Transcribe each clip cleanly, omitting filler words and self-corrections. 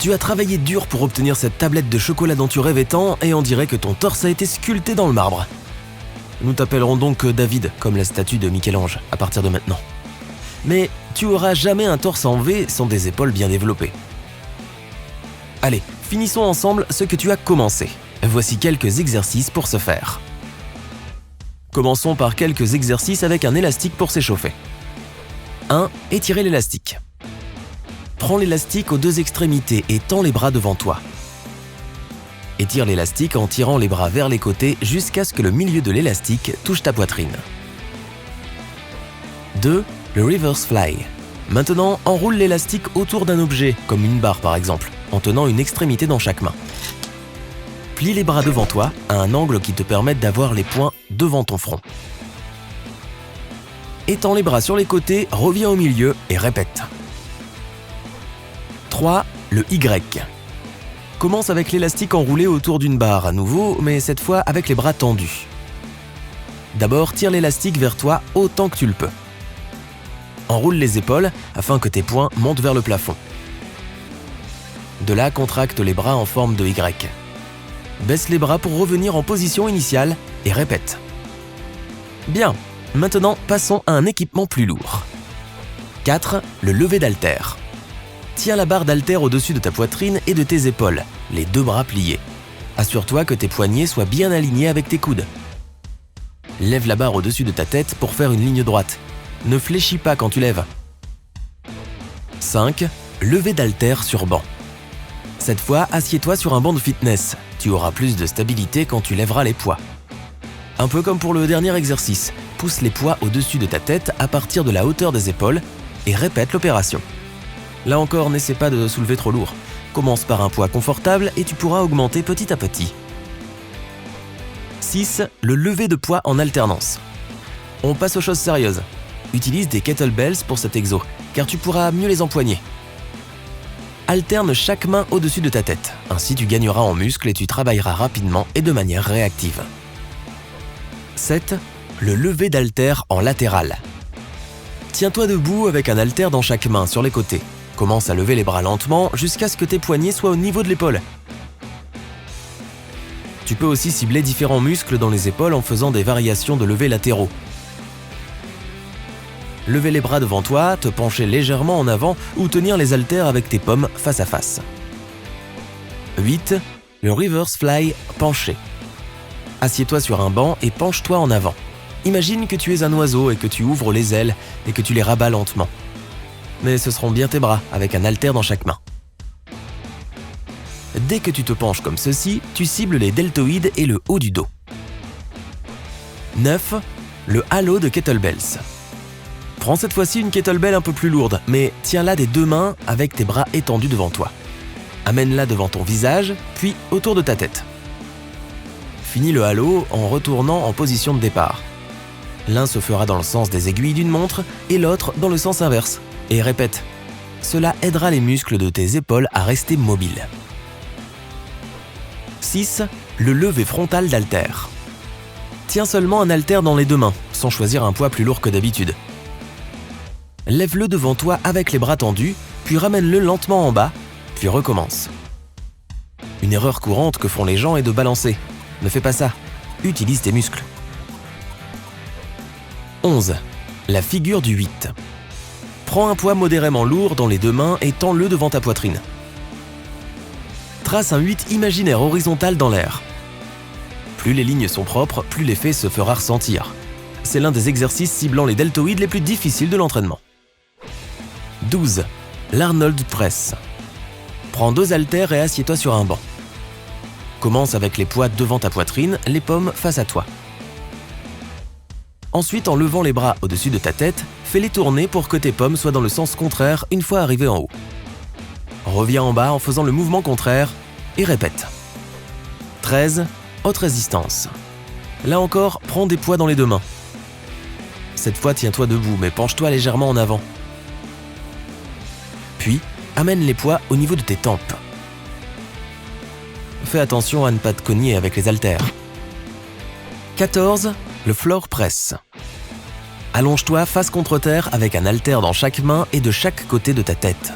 Tu as travaillé dur pour obtenir cette tablette de chocolat dont tu rêvais tant et on dirait que ton torse a été sculpté dans le marbre. Nous t'appellerons donc David, comme la statue de Michel-Ange, à partir de maintenant. Mais tu auras jamais un torse en V sans des épaules bien développées. Allez, finissons ensemble ce que tu as commencé. Voici quelques exercices pour ce faire. Commençons par quelques exercices avec un élastique pour s'échauffer. 1. Étirer l'élastique. Prends l'élastique aux deux extrémités et tends les bras devant toi. Étire l'élastique en tirant les bras vers les côtés jusqu'à ce que le milieu de l'élastique touche ta poitrine. 2. Le reverse fly. Maintenant, enroule l'élastique autour d'un objet, comme une barre par exemple, en tenant une extrémité dans chaque main. Plie les bras devant toi à un angle qui te permette d'avoir les poings devant ton front. Étends les bras sur les côtés, reviens au milieu et répète. 3. Le Y. Commence avec l'élastique enroulé autour d'une barre à nouveau, mais cette fois avec les bras tendus. D'abord, tire l'élastique vers toi autant que tu le peux. Enroule les épaules afin que tes poings montent vers le plafond. De là, contracte les bras en forme de Y. Baisse les bras pour revenir en position initiale et répète. Bien, maintenant passons à un équipement plus lourd. 4. Le lever d'haltère. Tiens la barre d'haltère au-dessus de ta poitrine et de tes épaules, les deux bras pliés. Assure-toi que tes poignets soient bien alignés avec tes coudes. Lève la barre au-dessus de ta tête pour faire une ligne droite. Ne fléchis pas quand tu lèves. 5. Lever d'haltère sur banc. Cette fois, assieds-toi sur un banc de fitness. Tu auras plus de stabilité quand tu lèveras les poids. Un peu comme pour le dernier exercice, pousse les poids au-dessus de ta tête à partir de la hauteur des épaules et répète l'opération. Là encore, n'essaie pas de soulever trop lourd. Commence par un poids confortable et tu pourras augmenter petit à petit. 6. Le lever de poids en alternance. On passe aux choses sérieuses. Utilise des kettlebells pour cet exo, car tu pourras mieux les empoigner. Alterne chaque main au-dessus de ta tête. Ainsi, tu gagneras en muscles et tu travailleras rapidement et de manière réactive. 7. Le lever d'haltère en latéral. Tiens-toi debout avec un haltère dans chaque main sur les côtés. Commence à lever les bras lentement jusqu'à ce que tes poignets soient au niveau de l'épaule. Tu peux aussi cibler différents muscles dans les épaules en faisant des variations de levés latéraux. Lever les bras devant toi, te pencher légèrement en avant ou tenir les haltères avec tes pommes face à face. 8. Le reverse fly penché. Assieds-toi sur un banc et penche-toi en avant. Imagine que tu es un oiseau et que tu ouvres les ailes et que tu les rabats lentement. Mais ce seront bien tes bras, avec un haltère dans chaque main. Dès que tu te penches comme ceci, tu cibles les deltoïdes et le haut du dos. 9. Le halo de kettlebells. Prends cette fois-ci une kettlebell un peu plus lourde, mais tiens-la des deux mains avec tes bras étendus devant toi. Amène-la devant ton visage, puis autour de ta tête. Finis le halo en retournant en position de départ. L'un se fera dans le sens des aiguilles d'une montre et l'autre dans le sens inverse. Et répète, cela aidera les muscles de tes épaules à rester mobiles. 6. Le lever frontal d'haltère. Tiens seulement un haltère dans les deux mains, sans choisir un poids plus lourd que d'habitude. Lève-le devant toi avec les bras tendus, puis ramène-le lentement en bas, puis recommence. Une erreur courante que font les gens est de balancer. Ne fais pas ça, utilise tes muscles. 11. La figure du 8. Prends un poids modérément lourd dans les deux mains et tends-le devant ta poitrine. Trace un 8 imaginaire horizontal dans l'air. Plus les lignes sont propres, plus l'effet se fera ressentir. C'est l'un des exercices ciblant les deltoïdes les plus difficiles de l'entraînement. 12. L'Arnold Press. Prends 2 haltères et assieds-toi sur un banc. Commence avec les poids devant ta poitrine, les paumes face à toi. Ensuite, en levant les bras au-dessus de ta tête, fais-les tourner pour que tes paumes soient dans le sens contraire une fois arrivé en haut. Reviens en bas en faisant le mouvement contraire et répète. 13. Haute résistance. Là encore, prends des poids dans les deux mains. Cette fois, tiens-toi debout, mais penche-toi légèrement en avant. Puis, amène les poids au niveau de tes tempes. Fais attention à ne pas te cogner avec les haltères. 14. Le floor press. Allonge-toi face contre terre avec un haltère dans chaque main et de chaque côté de ta tête.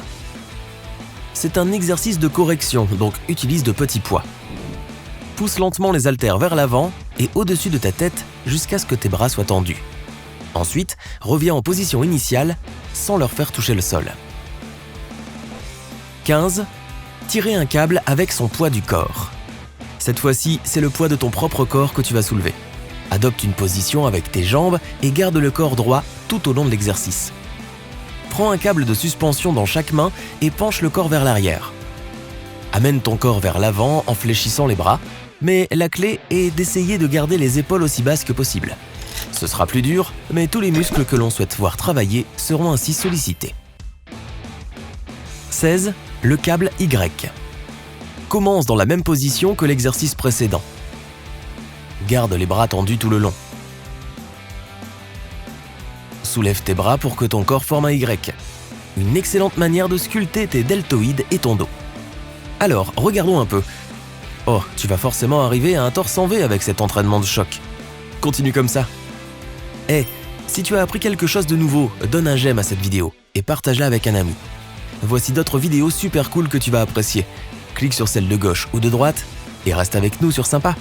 C'est un exercice de correction, donc utilise de petits poids. Pousse lentement les haltères vers l'avant et au-dessus de ta tête jusqu'à ce que tes bras soient tendus. Ensuite, reviens en position initiale sans leur faire toucher le sol. 15. Tirer un câble avec son poids du corps. Cette fois-ci, c'est le poids de ton propre corps que tu vas soulever. Adopte une position avec tes jambes et garde le corps droit tout au long de l'exercice. Prends un câble de suspension dans chaque main et penche le corps vers l'arrière. Amène ton corps vers l'avant en fléchissant les bras, mais la clé est d'essayer de garder les épaules aussi basses que possible. Ce sera plus dur, mais tous les muscles que l'on souhaite voir travailler seront ainsi sollicités. 16. Le câble Y. Commence dans la même position que l'exercice précédent. Garde les bras tendus tout le long. Soulève tes bras pour que ton corps forme un Y. Une excellente manière de sculpter tes deltoïdes et ton dos. Alors, regardons un peu. Oh, tu vas forcément arriver à un torse en V avec cet entraînement de choc. Continue comme ça. Si tu as appris quelque chose de nouveau, donne un j'aime à cette vidéo et partage-la avec un ami. Voici d'autres vidéos super cool que tu vas apprécier. Clique sur celle de gauche ou de droite et reste avec nous sur Sympa.